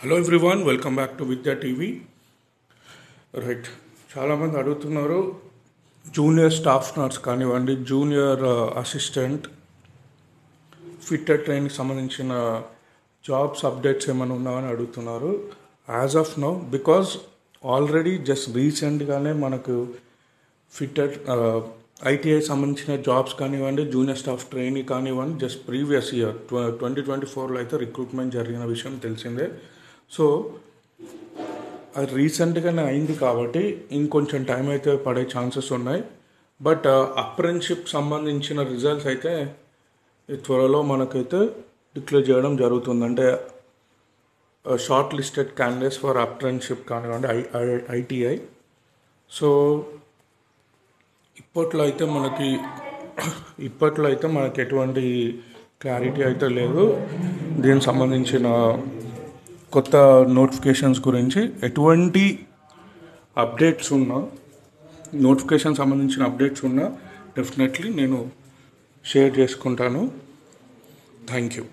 Hello everyone, welcome back to విద్యా TV. Right, చాలామంది అడుగుతున్నారు జూనియర్ స్టాఫ్ నర్స్ కానివ్వండి, జూనియర్ అసిస్టెంట్, ఫిట్టర్ ట్రైన్కి సంబంధించిన జాబ్స్ అప్డేట్స్ ఏమైనా ఉన్నామని అడుగుతున్నారు. As of now, because already just రీసెంట్గానే మనకు ఫిట్టర్ ఐటీఐ సంబంధించిన జాబ్స్ కానివ్వండి, జూనియర్ స్టాఫ్ ట్రైనీ కానివ్వండి, జస్ట్ ప్రీవియస్ ఇయర్ 2024లో అయితే రిక్రూట్మెంట్ జరిగిన విషయం తెలిసిందే. సో అది రీసెంట్గానే అయింది కాబట్టి ఇంకొంచెం టైం అయితే పడే ఛాన్సెస్ ఉన్నాయి. బట్ అప్రెంటిస్‌షిప్ సంబంధించిన రిజల్ట్స్ అయితే త్వరలో మనకైతే డిక్లేర్ చేయడం జరుగుతుంది. అంటే short listed candidates for apprenticeship కానివ్వండి, ఐటీఐ. సో ఇప్పట్లో అయితే మనకి ఎటువంటి క్లారిటీ అయితే లేదు. దీనికి సంబంధించిన కొత్త నోటిఫికేషన్స్ గురించి ఎటువంటి అప్డేట్స్ ఉన్నా, నోటిఫికేషన్ సంబంధించిన అప్డేట్స్ ఉన్నా డెఫినెట్లీ నేను షేర్ చేసుకుంటాను. Thank you.